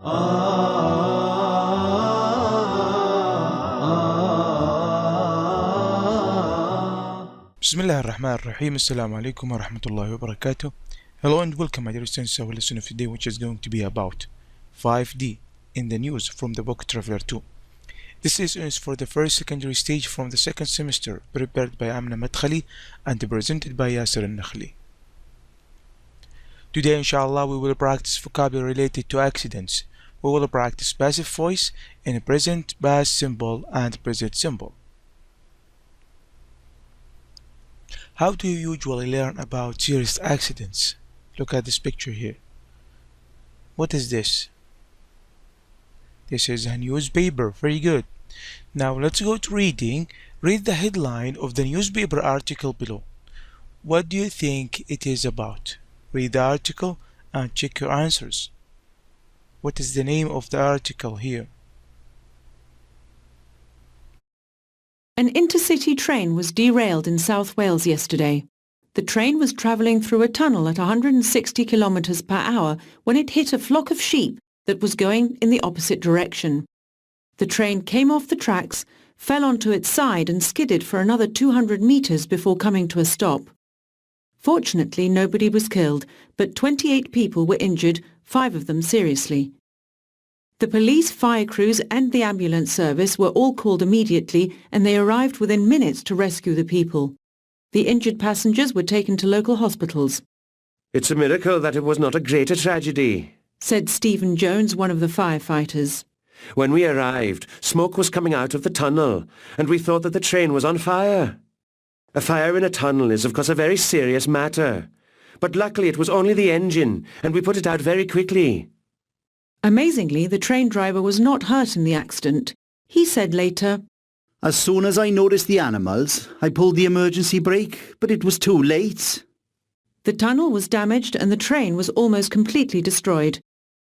Bismillah ar-Rahman ar-Rahim. Assalamu alaikum wa rahmatullahi wa barakatuh. Hello and welcome, my dear students, to our lesson of today, which is going to be about 5D in the news from the book Traveler 2. This lesson is for the first secondary stage from the second semester, prepared by Amna Madkhali and presented by Yasser al-Nakhli. Today, inshallah, we will practice vocabulary related to accidents. We will practice passive voice in present, past simple, and present simple. How do you usually learn about serious accidents? Look at this picture here. What is this? This is a newspaper. Very good. Now let's go to reading. Read the headline of the newspaper article below. What do you think it is about? Read the article and check your answers. What is the name of the article here? An intercity train was derailed in South Wales yesterday. The train was travelling through a tunnel at 160 kilometres per hour when it hit a flock of sheep that was going in the opposite direction. The train came off the tracks, fell onto its side and skidded for another 200 metres before coming to a stop. Fortunately, nobody was killed, but 28 people were injured, 5 of them seriously. The police, fire crews and the ambulance service were all called immediately and they arrived within minutes to rescue the people. The injured passengers were taken to local hospitals. It's a miracle that it was not a greater tragedy, said Stephen Jones, one of the firefighters. When we arrived, smoke was coming out of the tunnel and we thought that the train was on fire. A fire in a tunnel is of course a very serious matter, but luckily it was only the engine and we put it out very quickly. Amazingly, the train driver was not hurt in the accident. He said later, "As soon as I noticed the animals, I pulled the emergency brake, but it was too late." The tunnel was damaged and the train was almost completely destroyed.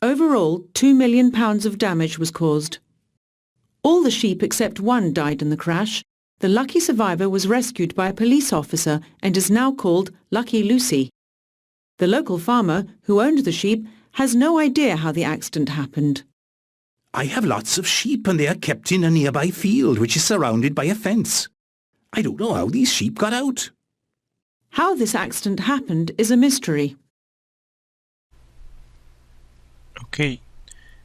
Overall, £2 million of damage was caused. All the sheep except one died in the crash. The lucky survivor was rescued by a police officer and is now called Lucky Lucy. The local farmer, who owned the sheep, has no idea how the accident happened. "I have lots of sheep and they are kept in a nearby field which is surrounded by a fence. I don't know how these sheep got out." How this accident happened is a mystery. Okay,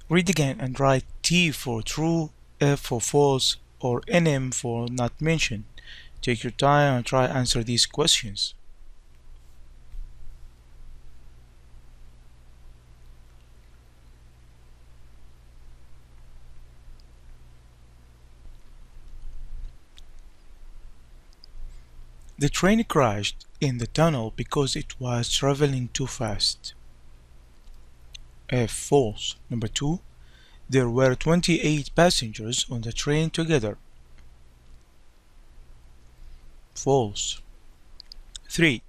read again and write T for true, F for false, or NM for not mentioned. Take your time and try answer these questions. The train crashed in the tunnel because it was traveling too fast. F. False. Number 2. There were 28 passengers on the train together. False. 3.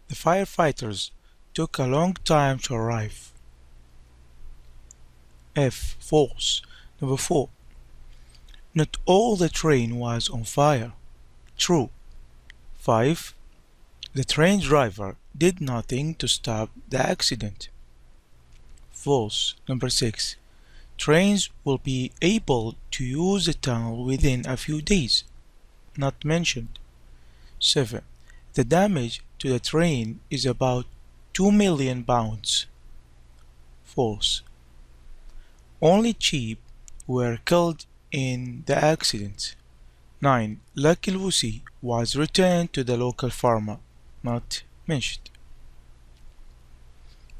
The firefighters took a long time to arrive. F. False. Number 4. Not all the train was on fire. True. 5. The train driver did nothing to stop the accident. False. Number 6. Trains will be able to use the tunnel within a few days. Not mentioned. 7. The damage to the train is about £2 million. False. Only sheep were killed in the accident. 9. Lucky Lucy was returned to the local farmer. Not mentioned.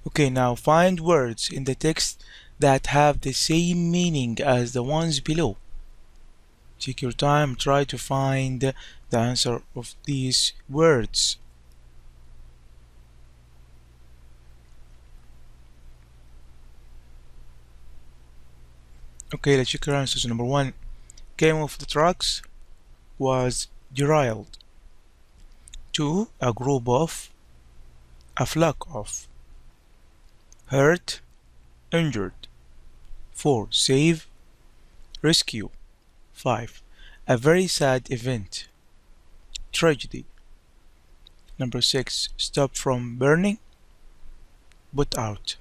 Okay, now find words in the text that have the same meaning as the ones below. Take your time, try to find the answer of these words. Okay, let's check your answers. Number 1. Came off the trucks, was derailed. 2. A group of, a flock of. Hurt, injured. 4. Save, rescue. 5. A very sad event, tragedy. Number 6. Stop from burning, put out.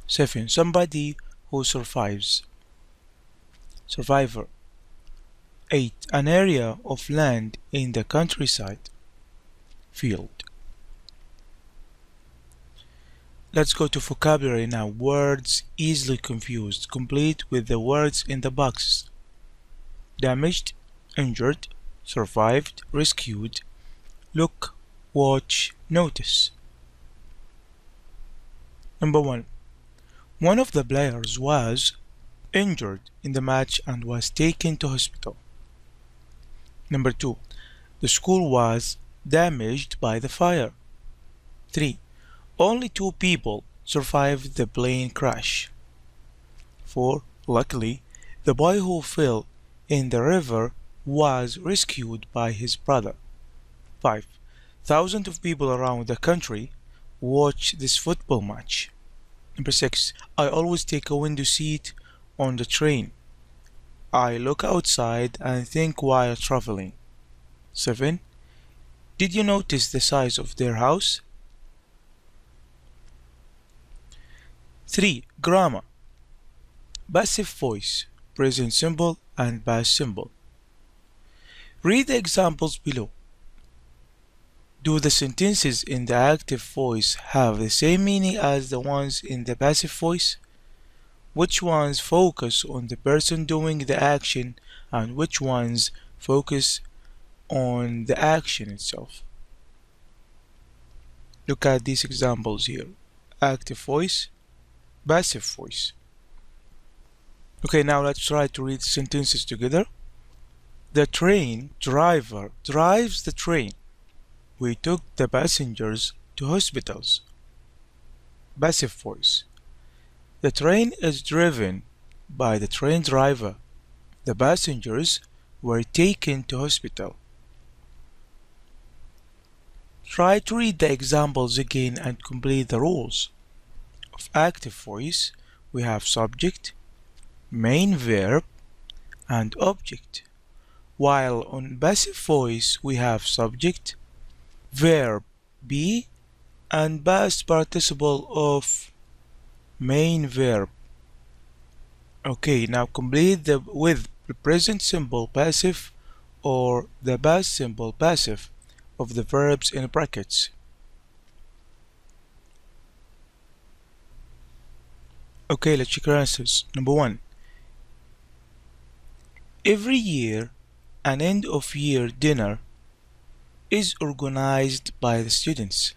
7. Somebody who survives. Survivor. 8. An area of land in the countryside. Field. Let's go to vocabulary now. Words easily confused. Complete with the words in the boxes. Damaged, injured, survived, rescued, look, watch, notice. Number 1. One of the players was injured in the match and was taken to hospital. Number 2. The school was damaged by the fire. 3. Only 2 people survived the plane crash. 4. Luckily, the boy who fell in the river was rescued by his brother. 5. Thousands of people around the country watch this football match. Number 6. I always take a window seat on the train. I look outside and think while traveling. 7. Did you notice the size of their house? 3. Grammar. Passive voice, present simple and past simple. Read the examples below. Do the sentences in the active voice have the same meaning as the ones in the passive voice? Which ones focus on the person doing the action and which ones focus on the action itself? Look at these examples here. Active voice, passive voice. Okay, now let's try to read sentences together. The train driver drives the train. We took the passengers to hospitals. Passive voice. The train is driven by the train driver. The passengers were taken to hospital. Try to read the examples again and complete the rules. Of active voice, we have subject, main verb, and object, while on passive voice we have subject, verb be, and past participle of main verb. Okay, now complete with the present simple passive or the past simple passive of the verbs in brackets. Okay, let's check our answers. Number 1. Every year, an end-of-year dinner is organized by the students.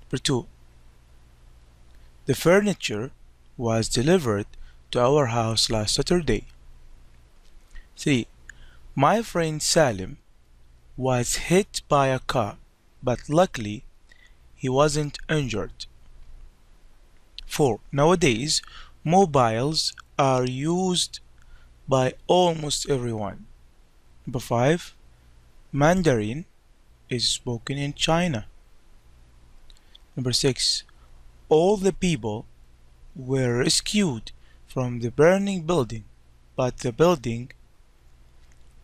Number 2. The furniture was delivered to our house last Saturday. 3. My friend Salim was hit by a car, but luckily he wasn't injured. 4. Nowadays, mobiles are used by almost everyone. Number 5. Mandarin is spoken in China. Number 6. All the people were rescued from the burning building, but the building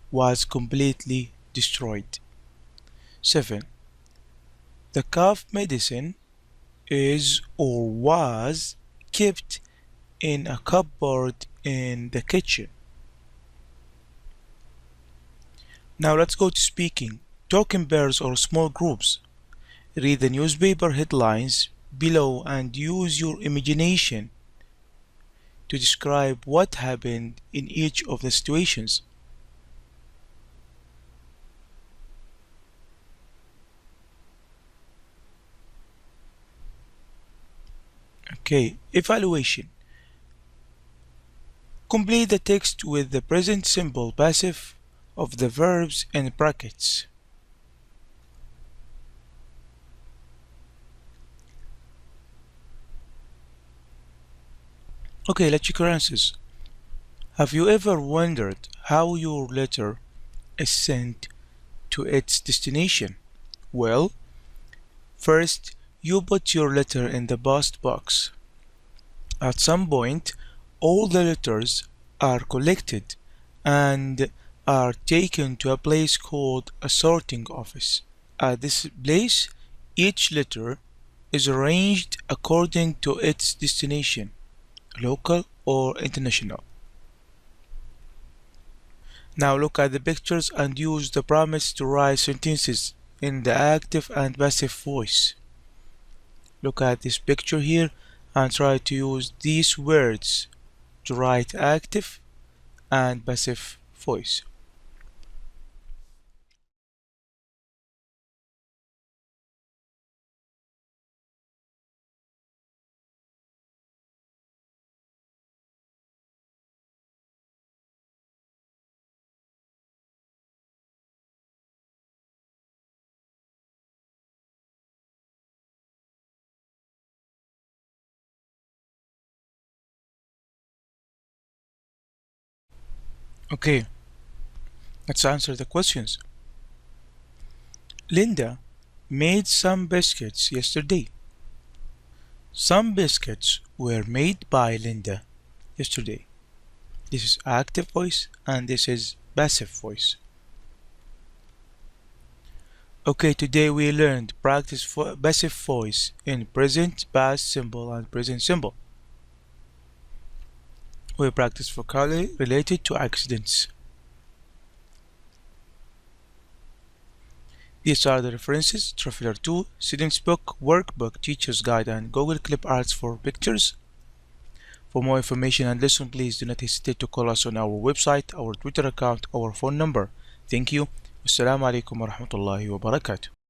was completely destroyed. 7. The cough medicine is or was kept in a cupboard in the kitchen. Now let's go to speaking. Talk in pairs or small groups. Read the newspaper headlines below and use your imagination to describe what happened in each of the situations. Okay, evaluation. Complete the text with the present simple passive of the verbs in brackets. Okay, let's check your answers. Have you ever wondered how your letter is sent to its destination? Well, first, you put your letter in the post box. At some point, all the letters are collected and are taken to a place called a sorting office. At this place, each letter is arranged according to its destination. local or international. Now look at the pictures and use the prompts to write sentences in the active and passive voice. Look at this picture here and try to use these words to write active and passive voice. Okay, let's answer the questions. Linda made some biscuits yesterday. Some biscuits were made by Linda yesterday. This is active voice and this is passive voice. Okay, today we learned practice passive voice in present, past simple and present simple. We practice vocabulary related to accidents. These are the references: Traveler 2, Student's Book, Workbook, Teacher's Guide, and Google Clip Arts for pictures. For more information and lesson, please do not hesitate to call us on our website, our Twitter account, our phone number. Thank you. Wassalamu alaikum wa rahmatullahi wa barakatuh.